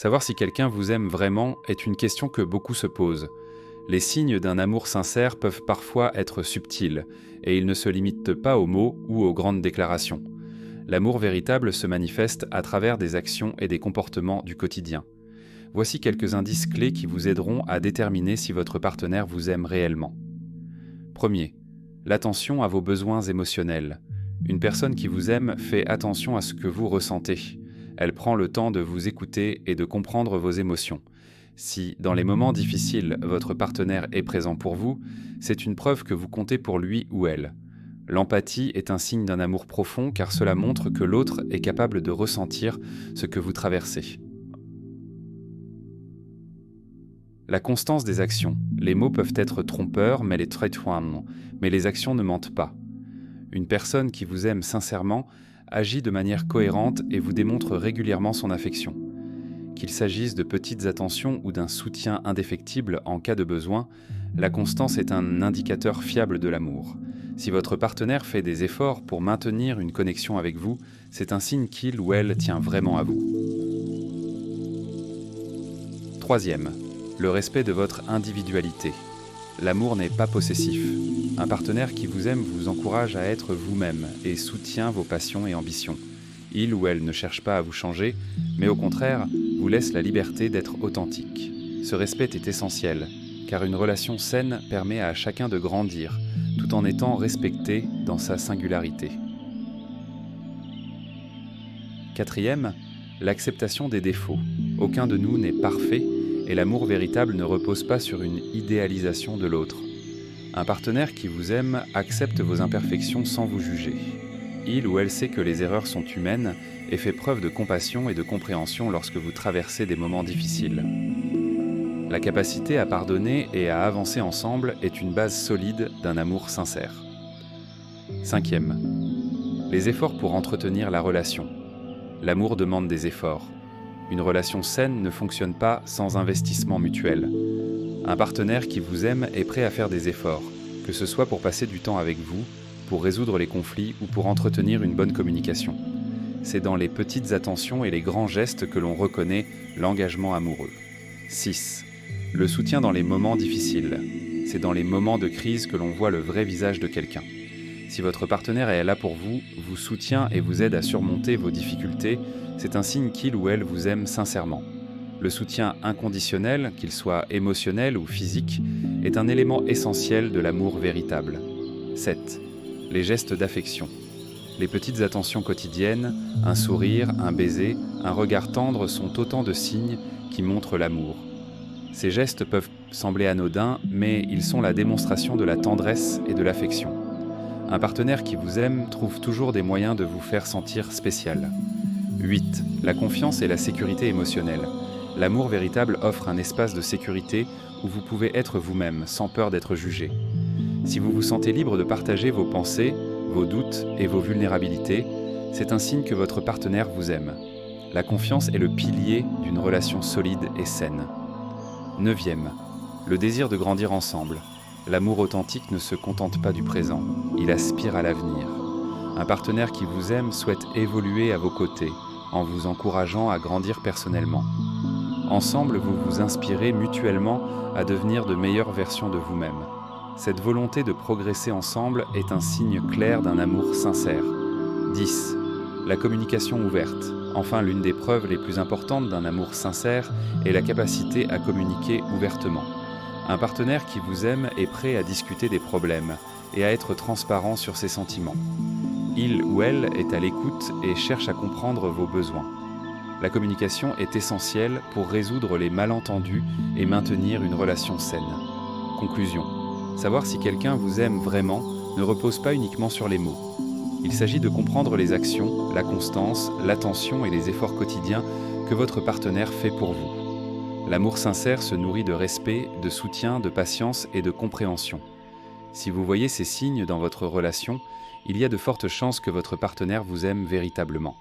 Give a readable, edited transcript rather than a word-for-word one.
Savoir si quelqu'un vous aime vraiment est une question que beaucoup se posent. Les signes d'un amour sincère peuvent parfois être subtils, et ils ne se limitent pas aux mots ou aux grandes déclarations. L'amour véritable se manifeste à travers des actions et des comportements du quotidien. Voici quelques indices clés qui vous aideront à déterminer si votre partenaire vous aime réellement. Premier, l'attention à vos besoins émotionnels. Une personne qui vous aime fait attention à ce que vous ressentez. Elle prend le temps de vous écouter et de comprendre vos émotions. Si, dans les moments difficiles, votre partenaire est présent pour vous, c'est une preuve que vous comptez pour lui ou elle. L'empathie est un signe d'un amour profond car cela montre que l'autre est capable de ressentir ce que vous traversez. La constance des actions. Les mots peuvent être trompeurs, mais les actions ne mentent pas. Une personne qui vous aime sincèrement agit de manière cohérente et vous démontre régulièrement son affection. Qu'il s'agisse de petites attentions ou d'un soutien indéfectible en cas de besoin, la constance est un indicateur fiable de l'amour. Si votre partenaire fait des efforts pour maintenir une connexion avec vous, c'est un signe qu'il ou elle tient vraiment à vous. Troisième, le respect de votre individualité. L'amour n'est pas possessif. Un partenaire qui vous aime vous encourage à être vous-même et soutient vos passions et ambitions. Il ou elle ne cherche pas à vous changer, mais au contraire, vous laisse la liberté d'être authentique. Ce respect est essentiel, car une relation saine permet à chacun de grandir, tout en étant respecté dans sa singularité. Quatrième, l'acceptation des défauts. Aucun de nous n'est parfait, et l'amour véritable ne repose pas sur une idéalisation de l'autre. Un partenaire qui vous aime accepte vos imperfections sans vous juger. Il ou elle sait que les erreurs sont humaines et fait preuve de compassion et de compréhension lorsque vous traversez des moments difficiles. La capacité à pardonner et à avancer ensemble est une base solide d'un amour sincère. Cinquième, les efforts pour entretenir la relation. L'amour demande des efforts. Une relation saine ne fonctionne pas sans investissement mutuel. Un partenaire qui vous aime est prêt à faire des efforts, que ce soit pour passer du temps avec vous, pour résoudre les conflits ou pour entretenir une bonne communication. C'est dans les petites attentions et les grands gestes que l'on reconnaît l'engagement amoureux. 6. Le soutien dans les moments difficiles. C'est dans les moments de crise que l'on voit le vrai visage de quelqu'un. Si votre partenaire est là pour vous, vous soutient et vous aide à surmonter vos difficultés, c'est un signe qu'il ou elle vous aime sincèrement. Le soutien inconditionnel, qu'il soit émotionnel ou physique, est un élément essentiel de l'amour véritable. 7. Les gestes d'affection. Les petites attentions quotidiennes, un sourire, un baiser, un regard tendre sont autant de signes qui montrent l'amour. Ces gestes peuvent sembler anodins, mais ils sont la démonstration de la tendresse et de l'affection. Un partenaire qui vous aime trouve toujours des moyens de vous faire sentir spécial. 8. La confiance et la sécurité émotionnelle. L'amour véritable offre un espace de sécurité où vous pouvez être vous-même, sans peur d'être jugé. Si vous vous sentez libre de partager vos pensées, vos doutes et vos vulnérabilités, c'est un signe que votre partenaire vous aime. La confiance est le pilier d'une relation solide et saine. 9e. Le désir de grandir ensemble. L'amour authentique ne se contente pas du présent, il aspire à l'avenir. Un partenaire qui vous aime souhaite évoluer à vos côtés, en vous encourageant à grandir personnellement. Ensemble, vous vous inspirez mutuellement à devenir de meilleures versions de vous-même. Cette volonté de progresser ensemble est un signe clair d'un amour sincère. 10. La communication ouverte. Enfin, l'une des preuves les plus importantes d'un amour sincère est la capacité à communiquer ouvertement. Un partenaire qui vous aime est prêt à discuter des problèmes et à être transparent sur ses sentiments. Il ou elle est à l'écoute et cherche à comprendre vos besoins. La communication est essentielle pour résoudre les malentendus et maintenir une relation saine. Conclusion. Savoir si quelqu'un vous aime vraiment ne repose pas uniquement sur les mots. Il s'agit de comprendre les actions, la constance, l'attention et les efforts quotidiens que votre partenaire fait pour vous. L'amour sincère se nourrit de respect, de soutien, de patience et de compréhension. Si vous voyez ces signes dans votre relation, il y a de fortes chances que votre partenaire vous aime véritablement.